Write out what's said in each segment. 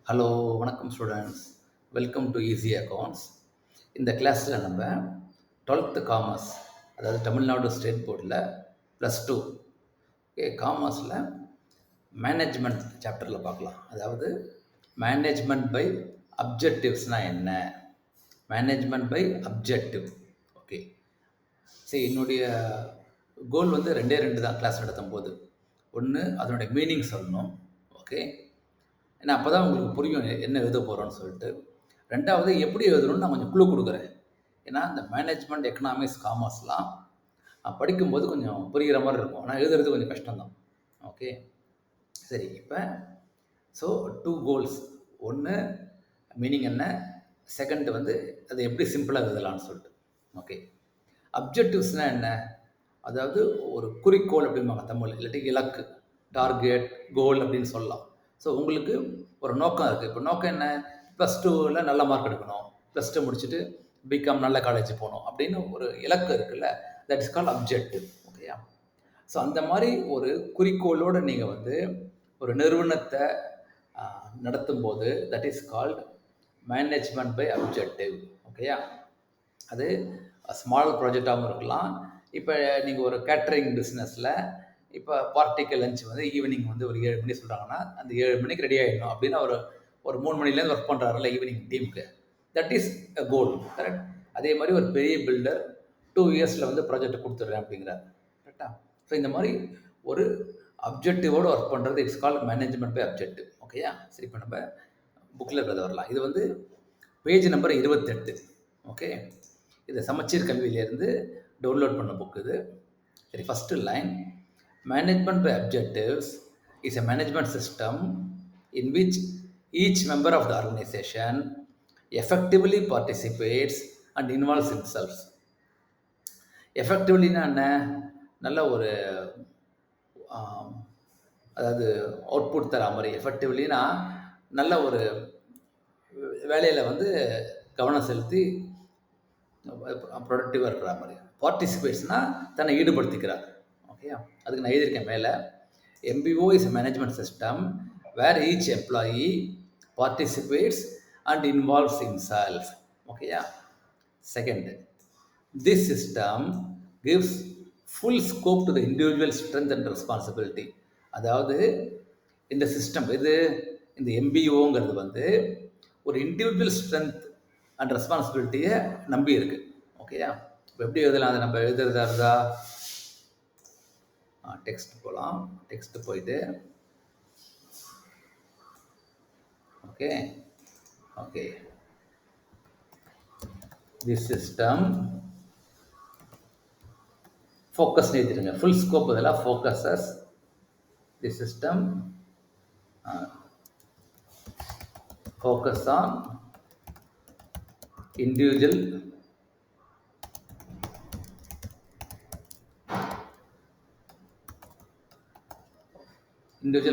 Hello வணக்கம் students. Welcome to easy accounts. இந்த கிளாஸில் நம்ம 12th காமர்ஸ், அதாவது தமிழ்நாடு ஸ்டேட் போர்டில் +2 காமர்ஸில் மேனேஜ்மெண்ட் சாப்டரில் பார்க்கலாம். அதாவது மேனேஜ்மெண்ட் பை அப்ஜெக்டிவ்ஸ்னால் என்ன, மேனேஜ்மெண்ட் பை அப்ஜெக்டிவ். ஓகே, சரி, என்னுடைய கோல் வந்து ரெண்டு தான் கிளாஸ் நடத்தும் போது. ஒன்று, அதனுடைய மீனிங் சொல்லணும். ஓகே, ஏன்னா அப்போ தான் உங்களுக்கு புரியும் என்ன எழுத போகிறோன்னு சொல்லிட்டு. ரெண்டாவது, எப்படி எழுதணும்னு நான் கொஞ்சம் குழு கொடுக்குறேன். ஏன்னா இந்த மேனேஜ்மெண்ட், எக்கனாமிக்ஸ், காமர்ஸ்லாம் படிக்கும்போது கொஞ்சம் புரிகிற மாதிரி இருக்கும், ஆனால் எழுதுறது கொஞ்சம் கஷ்டம்தான். ஓகே, சரி. இப்போ ஸோ 2 கோல்ஸ். ஒன்று, மீனிங் என்ன. செகண்ட் வந்து அதை எப்படி சிம்பிளாக எழுதலான்னு சொல்லிட்டு. ஓகே, அப்ஜெக்டிவ்ஸ்னால் என்ன, அதாவது ஒரு குறிக்கோள் அப்படிம்பாங்க தமிழ், இல்லாட்டி இலக்கு, டார்கெட், கோல் அப்படின்னு சொல்லலாம். ஸோ உங்களுக்கு ஒரு நோக்கம் இருக்குது. இப்போ நோக்கம் என்ன, +2ல் நல்ல மார்க் எடுக்கணும், +2 முடிச்சுட்டு பிகாம் நல்ல காலேஜ் போகணும் அப்படின்னு ஒரு இலக்கு இருக்குல்ல, தட் இஸ் கால்ட் அப்ஜெக்டிவ். ஓகேயா? ஸோ அந்த மாதிரி ஒரு குறிக்கோளோடு நீங்கள் வந்து ஒரு நிறுவனத்தை நடத்தும் போது that is called management by objective. ஓகேயா? அது ஸ்மால் ப்ராஜெக்டாகவும் இருக்கலாம். இப்போ நீங்கள் ஒரு கேட்ரிங் பிஸ்னஸில் இப்போ பார்ட்டிக்கு லஞ்ச் வந்து ஈவினிங் வந்து ஒரு 7 மணி சொல்கிறாங்கன்னா, அந்த 7 மணிக்கு ரெடி ஆகிடணும் அப்படின்னு ஒரு 3 மணிலேருந்து ஒர்க் பண்ணுறாருல்ல ஈவினிங் டீமுக்கு, that is a goal. Correct? அதே மாதிரி ஒரு பெரிய பில்டர் 2 இயர்ஸில் வந்து ப்ராஜெக்ட் கொடுத்துட்றேன் அப்படிங்கிறார். கரெக்டாக? ஸோ இந்த மாதிரி ஒரு அப்ஜெக்டிவோடு ஒர்க் பண்ணுறது it's called management by objective. ஓகேயா? சரி, இப்போ நம்ம புக்கில் இருக்கிறத வரலாம். இது வந்து பேஜ் நம்பர் 28. ஓகே, இது சமச்சீர் கல்வியிலேருந்து டவுன்லோட் பண்ண புக் இது. சரி, first line, management by objectives is a management system in which each member of the organisation effectively participates and involves himself. எஃபெக்டிவ்லினா என்ன, நல்ல ஒரு அதாவது அவுட்புட் தர மாதிரி. எஃபெக்டிவ்லினா நல்ல ஒரு வேலையில் வந்து கவனம் செலுத்தி ப்ரொடக்டிவாக இருக்கிற மாதிரி. பார்ட்டிசிபேட்ஸ்னால் தன்னை ஈடுபடுத்திக்கிறார். ஓகே, அதுக்கு நான் எழுதியிருக்கேன் மேலே, MBO is a management system where each employee participates and involves himself. ஓகேயா? Second, this system gives full scope to the individual strength and responsibility. அதாவது இந்த சிஸ்டம் இந்த MBOங்கிறது வந்து ஒரு இண்டிவிஜுவல் ஸ்ட்ரென்த் அண்ட் ரெஸ்பான்சிபிலிட்டியை நம்பி இருக்கு. ஓகேயா? இப்போ எப்படி எழுதலாம், அதை நம்ம எழுதுறதா இருந்தால் டெக்ஸ்ட் போகலாம். டெக்ஸ்ட் போயிட்டு okay okay this system focus எழுதிடுங்க. ஃபுல் ஸ்கோப் இதெல்லாம் focuses. The system focus on individual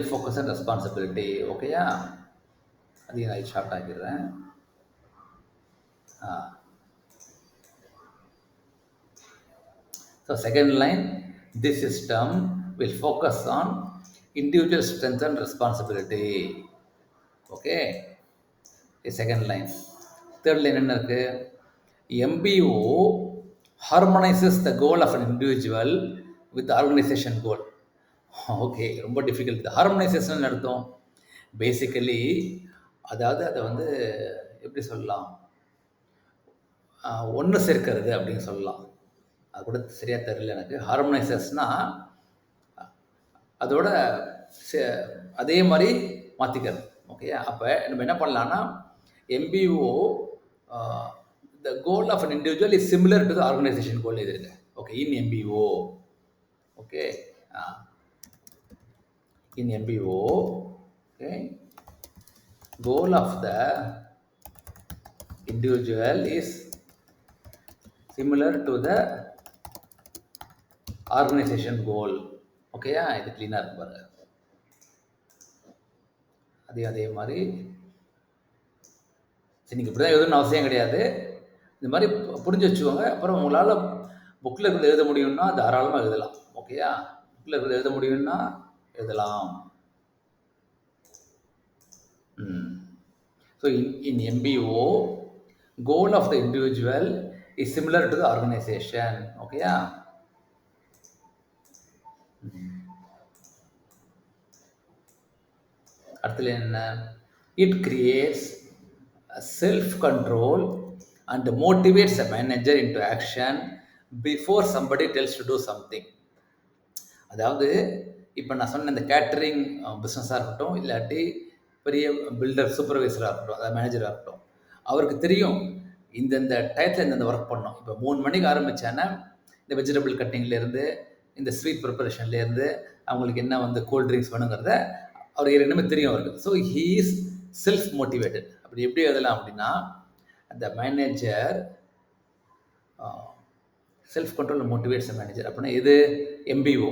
focus and responsibility. ஓகேயா? அதையும் நான் ஷார்ட் ஆகிடுறேன். So second line, this system will focus on individual strength and responsibility. Okay, second line. Third line என்ன இருக்கு, MBO harmonizes the goal of an individual with the organization goal. Okay, ரொம்ப difficult. ஹார்மனைசேஷன் அர்த்தம் basically, அதாவது அதை வந்து எப்படி சொல்லலாம், ஒன்று சேர்க்கிறது அப்படின்னு சொல்லலாம். அது கூட சரியாக தெரியல எனக்கு. ஹார்மனைசஸ்னா அதோட அதே மாதிரி மாற்றிக்கிறது. ஓகே, அப்போ நம்ம என்ன பண்ணலான்னா, MBO the goal of an individual is similar to the organisation goal எழுதிருங்க. Okay, in MBO. Okay, in MBO, okay, goal of the individual is similar to the organization goal. ஓகேயா? இது கிளீனாக இருக்கு பாருங்க. அதே மாதிரி சரி, நீங்கள் இப்படி தான் எழுதணும்னு அவசியம் கிடையாது. இந்த மாதிரி புரிஞ்சு வச்சுக்கோங்க. அப்புறம் உங்களால் புக்கில் இருந்து எழுத முடியும்னா தாராளமாக எழுதலாம். ஓகேயா? புக்கில் இருந்து எழுத முடியும்னா எழுதலாம். So in MBO, goal of the individual is similar to the organization. Okay, yeah. அடுத்தது என்ன? It creates self-control and motivates a manager into action before somebody tells to do something. அதாவது இப்போ நான் சொன்ன இந்த கேட்டரிங் பிஸ்னஸாக இருக்கட்டும், இல்லாட்டி பெரிய பில்டர் சூப்பர்வைசராக இருக்கட்டும், அதாவது மேனேஜராக இருக்கட்டும், அவருக்கு தெரியும் இந்தந்த டயத்தில் இந்தந்த ஒர்க் பண்ணணும். இப்போ 3 மணிக்கு ஆரம்பித்தேன்னா இந்த வெஜிடபிள் கட்டிங்லேருந்து இந்த ஸ்வீட் ப்ரிப்பரேஷன்லேருந்து அவங்களுக்கு என்ன வந்து கூல் ட்ரிங்க்ஸ் வேணுங்கிறத அவர் ஏற்கனவே தெரியும் அவருக்கு. So he is self motivated. அப்படி எப்படி எழுதலாம் அப்படின்னா, அந்த manager self control motivates manager அப்படின்னா இது MBO.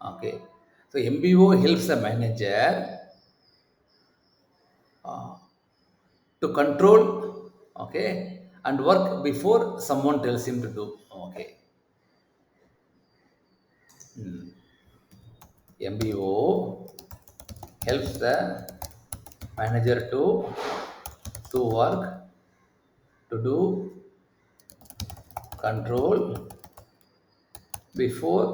Okay, so MBO helps the manager to control, okay, and work before someone tells him to do. Okay. MBO helps the manager to work, to do, control before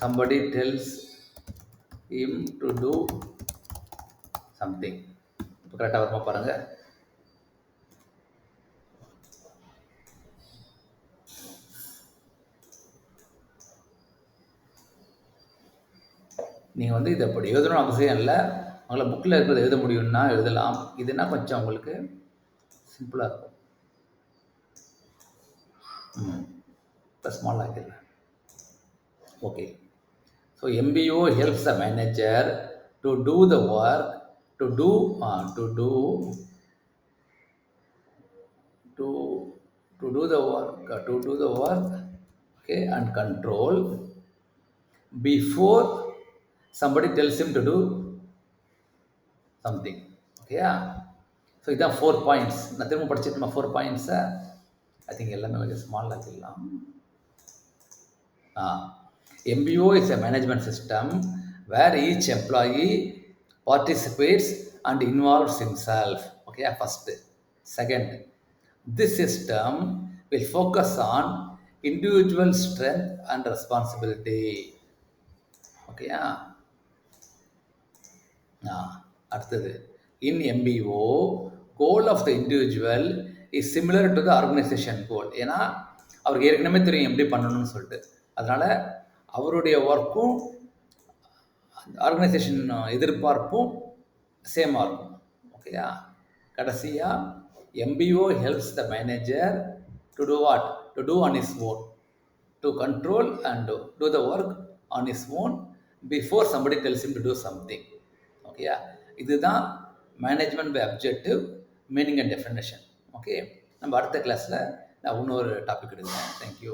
somebody tells him to do something. இப்போ கரெக்டாக வருமா பாருங்க. நீங்கள் வந்து இதை அப்படி எழுதணும் அவசியம் இல்லை. உங்களை புக்கில் இருக்கிறத எழுத முடியும்னா எழுதலாம். இதுனா கொஞ்சம் உங்களுக்கு சிம்பிளாக இருக்கும். இப்போ ஸ்மால் ஆக்கிடுறேன். Okay, so MBO helps the manager to do the work, to do the work, okay, and control before somebody tells him to do something. Okay, so இதான் 4 பாயிண்ட்ஸ். நான் திரும்ப படிச்சுட்டு 4 பாயிண்ட்ஸை ஐ திங்க் எல்லாமே கொஞ்சம் small ஆக்கிடலாம். MBO is a management system where each employee participates and involves himself. Okay, first. Second, this system will focus on individual strength and responsibility. Okay, அடுத்தது, in MBO, goal of the individual is similar to the organization goal. ஏன்னா அவருக்கு ஏற்கனவே தெரியும் எப்படி பண்ணணும்னு சொல்லிட்டு, அதனால் அவருடைய ஒர்க்கும் ஆர்கனைசேஷன் எதிர்பார்ப்பும் சேமாக இருக்கும். ஓகேயா? கடைசியாக MBO helps the manager to do what? To do on his own, to control and do the work on his own before somebody tells him to do something. ஓகேயா? இதுதான் management by objective, meaning and definition. Okay, நம்ம அடுத்த கிளாஸில் நான் இன்னொரு topic எடுக்கிறேன். Thank you.